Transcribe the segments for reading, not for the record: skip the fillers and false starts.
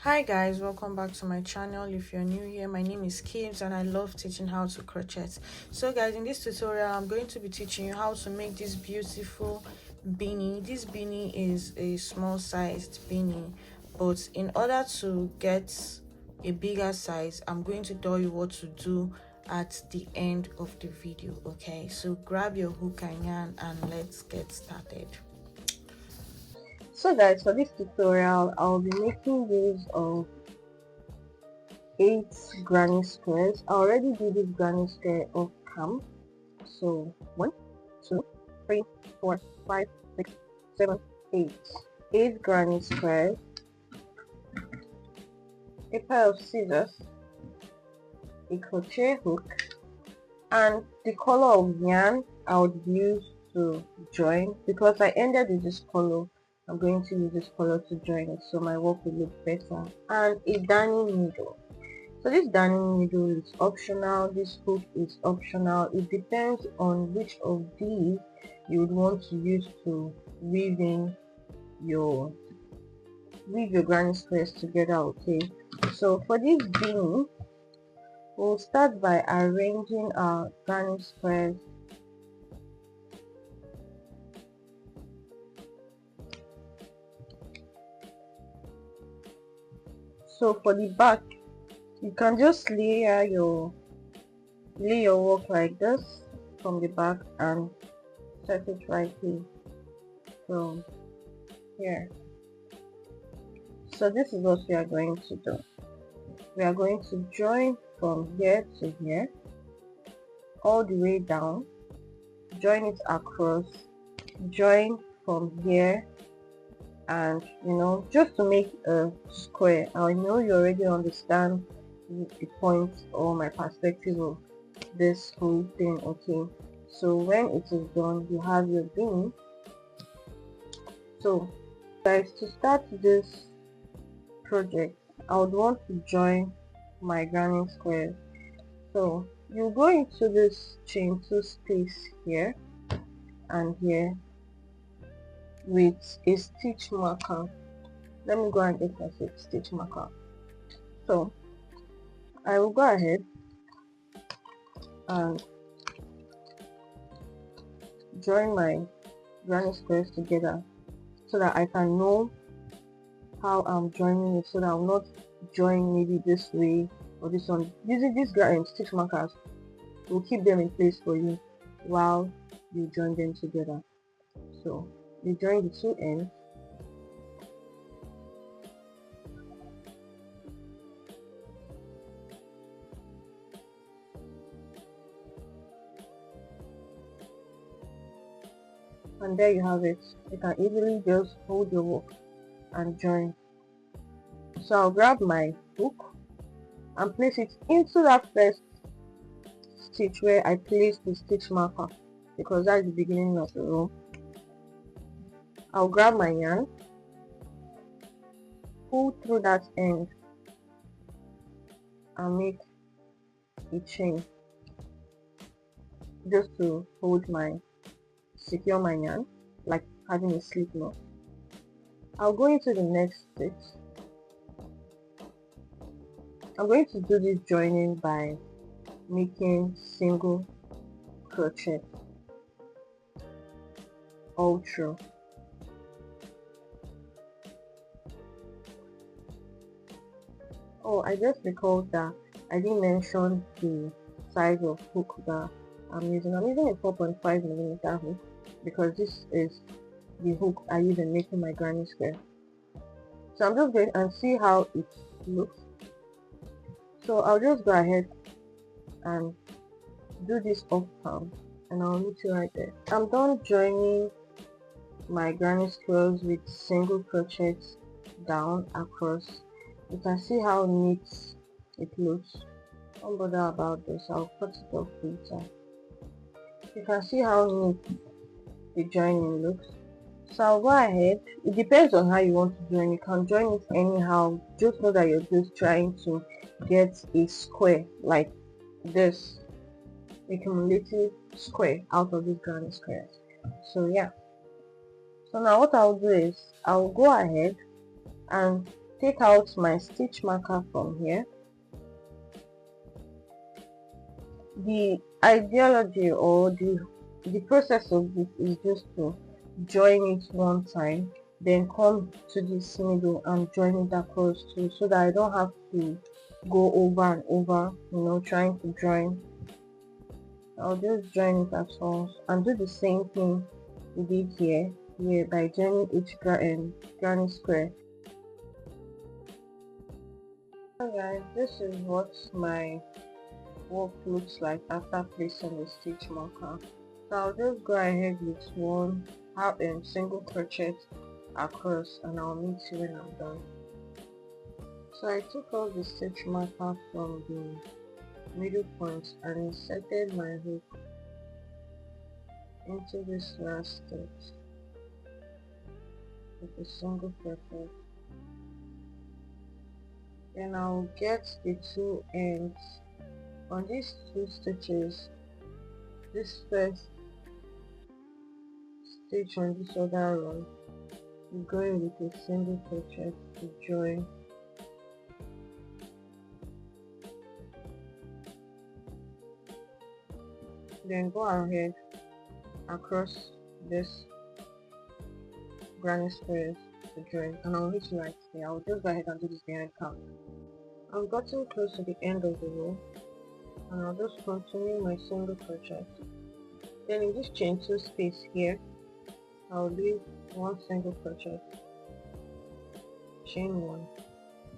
Hi guys, welcome back to my channel. If you're new here, my name is Kims and I love teaching how to crochet. So guys, in this tutorial I'm going to be teaching you how to make this beautiful beanie. This beanie is a small sized beanie, but in order to get a bigger size, I'm going to tell you what to do at the end of the video. Okay, so grab your hook and yarn and let's get started. So guys, for this tutorial I'll be making use of 8 granny squares. I already did this granny square off cam. So 1, 2, 3, 4, 5, 6, 7, 8. 8 granny squares, a pair of scissors, a crochet hook, and the color of yarn I would use to join. Because I ended with this color, I'm going to use this color to join it so my work will look better, and a darning needle. So this darning needle is optional, this hook is optional. It depends on which of these you would want to use to weave your granny squares together. Okay, so for this beanie we'll start by arranging our granny squares. So for the back, you can just lay your work like this from the back and set it right here. So here. So this is what we are going to do. We are going to join from here to here, all the way down, join it across, join from here, and just to make a square. I know you already understand the point or my perspective of this whole thing. Okay, so when it is done, you have your beanie. So guys, to start this project, I would want to join my granny squares. So you go into this chain 2 space here and here with a stitch marker. Let me go and get my stitch marker. So I will go ahead and join my granny squares together so that I can know how I'm joining it, so that I'll not join maybe this way or this one. Using these stitch markers will keep them in place for you while you join them together. So you join the two ends, and there you have it. You can easily just hold your work and join. So I'll grab my hook and place it into that first stitch where I placed the stitch marker, because that's the beginning of the row. I'll grab my yarn, pull through that end and make a chain just to secure my yarn, like having a slip knot. I'll go into the next stitch. I'm going to do this joining by making single crochet all through. Oh, I just recalled that I didn't mention the size of hook that I'm using. I'm using a 4.5mm hook because this is the hook I use in making my granny square. So I'm just going and see how it looks. So I'll just go ahead and do this off cam and I'll meet you right there. I'm done joining my granny squares with single crochets down across. You can see how neat it looks. Don't bother about this, I'll cut it off later. You can see how neat the joining looks. So I'll go ahead. It depends on how you want to join. You can join it anyhow. Just know that you're just trying to get a square like this, a cumulative square out of these granny squares. So yeah. So now what I'll do is I'll go ahead and take out my stitch marker from here. The ideology or the process of this is just to join it one time, then come to this middle and join it across too, so that I don't have to go over and over, you know, trying to join. I'll just join it at once and do the same thing we did here by joining each granny square. So guys, this is what my work looks like after placing the stitch marker. So I'll just go ahead with one single crochet across, and I'll meet you when I'm done. So I took off the stitch marker from the middle point and inserted my hook into this last stitch with a single crochet. Then I'll get the two ends on these two stitches. This first stitch on this other row, you go in with a single crochet to join. Then go ahead across this granny squares to join, and I'll meet you right there. I'll just go ahead and do this behind count. I've gotten close to the end of the row, and I'll just continue my single crochet. Then in this chain 2 space here, I'll leave one single crochet, chain 1,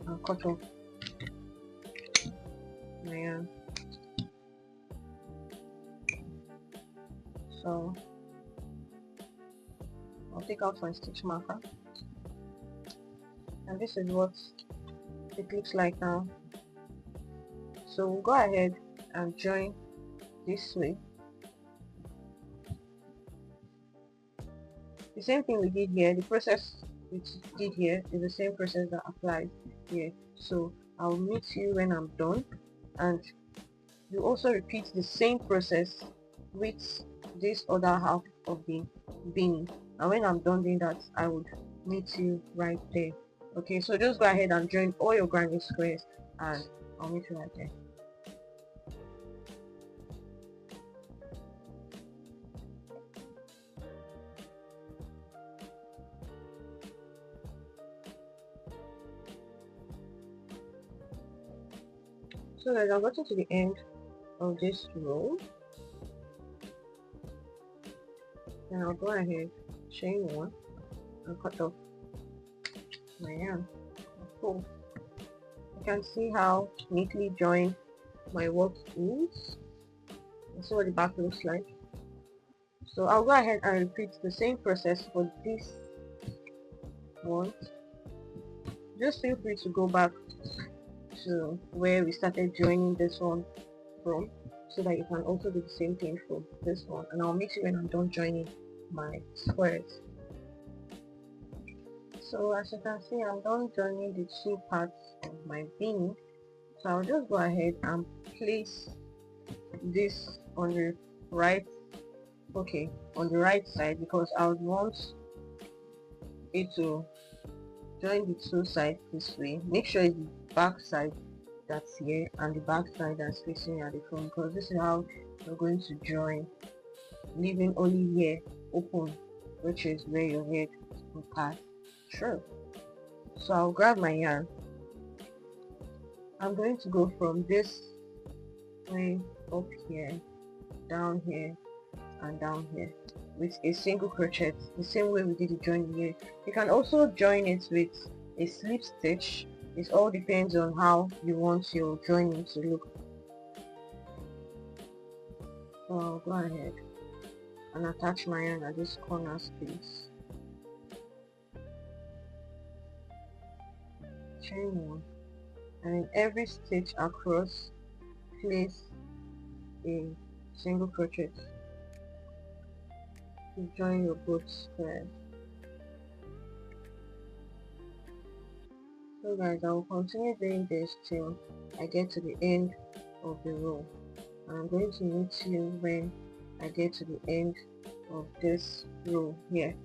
and cut off my yarn. So I'll take out my stitch marker, and this is what it looks like now. So we'll go ahead and join this way. The same thing we did here, the process we did here is the same process that applies here. So I'll meet you when I'm done, and you also repeat the same process with this other half of the beanie, and when I'm done doing that, I would meet you right there. Okay, so just go ahead and join all your granny squares, and I'll meet you right there. So guys, I've gotten to the end of this row, and I'll go ahead, chain 1, and cut off my yarn. Cool. You can see how neatly joined my work is. And see what the back looks like. So I'll go ahead and repeat the same process for this one. Just feel free to go back to where we started joining this one from, so that you can also do the same thing for this one, and I'll meet you when I'm done joining my squares. So as you can see, I'm done joining the two parts of my beanie, so I'll just go ahead and place this on the right side, because I would want it to join the two sides this way. Make sure it's the back side that's here and the back side that's facing at the front, because this is how you're going to join, leaving only here open, which is where your head will pass through. So I'll grab my yarn. I'm going to go from this way up here, down here, and down here with a single crochet, the same way we did the join here. You can also join it with a slip stitch. It all depends on how you want your joining to look. So I'll go ahead and attach my yarn at this corner space. Chain 1, and in every stitch across, place a single crochet to join your both squares. So guys, I will continue doing this till I get to the end of the row, and I'm going to meet you when I get to the end of this row here.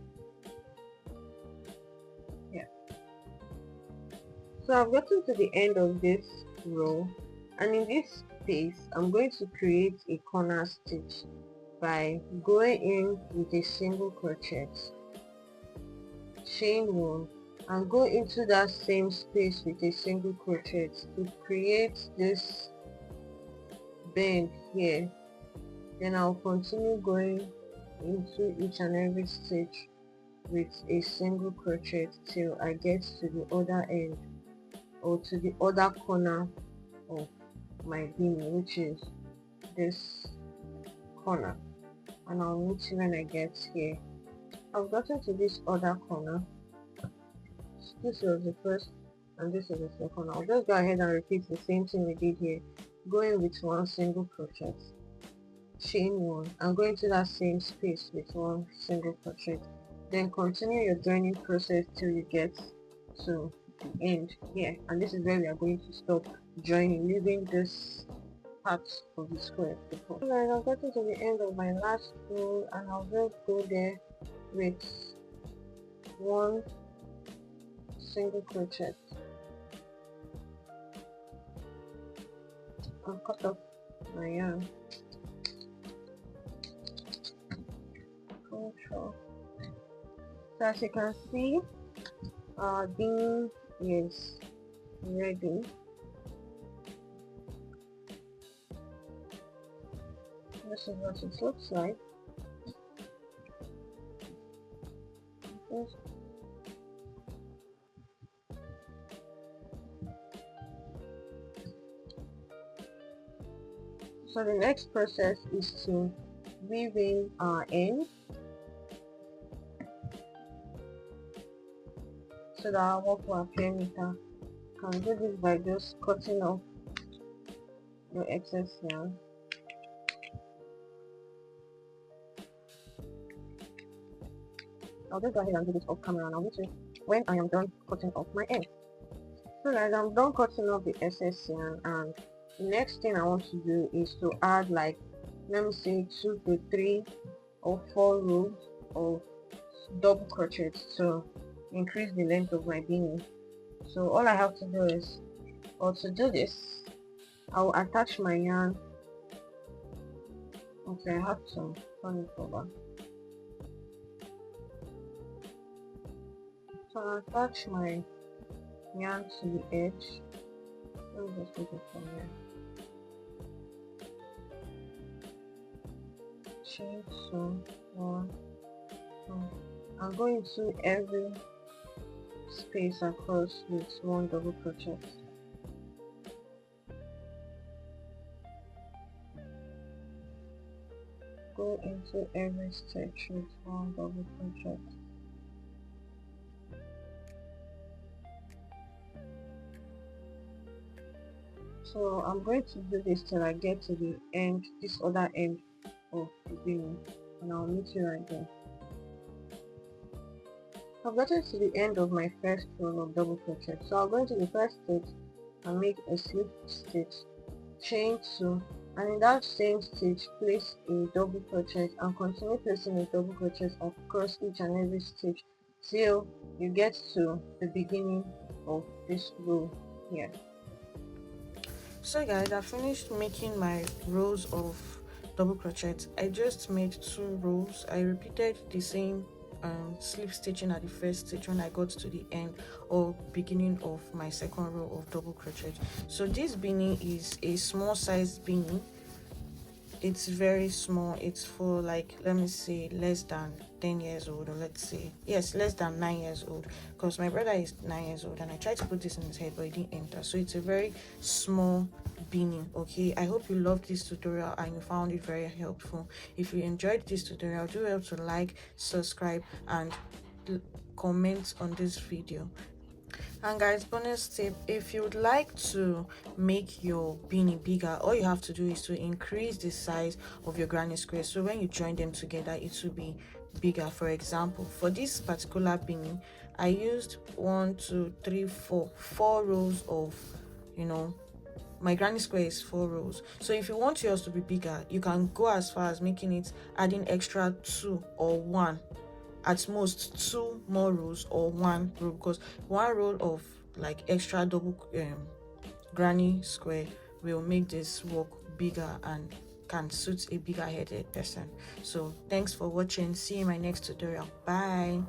So I've gotten to the end of this row, and in this space I'm going to create a corner stitch by going in with a single crochet, chain 1, and go into that same space with a single crochet to create this bend here. Then I'll continue going into each and every stitch with a single crochet till I get to the other end, or to the other corner of my beanie, which is this corner, and I'll meet you when I get here. I've gotten to this other corner. This was the first and this is the second. I'll just go ahead and repeat the same thing we did here, going with one single crochet, chain 1, and going to that same space with one single crochet. Then continue your joining process till you get to the end here, and this is where we are going to stop joining, leaving this part of the square before. Alright, I've gotten to the end of my last row, and I'll just go there with one single crochet and cut off my yarn. Control. So as you can see, our beanie is ready. This is what it looks like. So the next process is to weave in our end so that our work will appear neater. You can do this by just cutting off your excess yarn. I'll just go ahead and do this off camera, and I'll meet you when I am done cutting off my end. So guys, I'm done cutting off the excess yarn, and the next thing I want to do is to add, like, let me say 2 to 3 or 4 rows of double crochets to increase the length of my beanie. So all I have to do is, or to do this, I will attach my yarn. Okay, I have to turn it over. So I'll attach my yarn to the edge. Let me just take it from there. Chain 2, 1, 2. I'm going to every space across with one double crochet. Go into every stitch with one double crochet. So I'm going to do this till I get to the end, this other end of the beanie, and I'll meet you right there. I've gotten to the end of my first row of double crochet, so I'll go into the first stitch and make a slip stitch, chain 2, and in that same stitch place a double crochet and continue placing a double crochet across each and every stitch till you get to the beginning of this row here. So guys, I finished making my rows of double crochet. I just made 2 rows. I repeated the same slip stitching at the first stitch when I got to the end or beginning of my second row of double crochet. So this beanie is a small size beanie. It's very small. It's for, like, let me say less than 10 years old, or let's say, yes, less than 9 years old, because my brother is 9 years old and I tried to put this in his head but it didn't enter. So it's a very small beanie. Okay, I hope you loved this tutorial and you found it very helpful. If you enjoyed this tutorial, do help to like, subscribe, and comment on this video. And guys, bonus tip, if you would like to make your beanie bigger, all you have to do is to increase the size of your granny squares, so when you join them together it will be bigger. For example, for this particular beanie, I used 1, 2, 3, 4 rows of, my granny square is 4 rows. So if you want yours to be bigger, you can go as far as making it, adding extra 2 or 1, at most 2 more rows, or 1 row, because 1 row of like extra double granny square will make this work bigger and can suit a bigger headed person. So thanks for watching. See you in my next tutorial. Bye.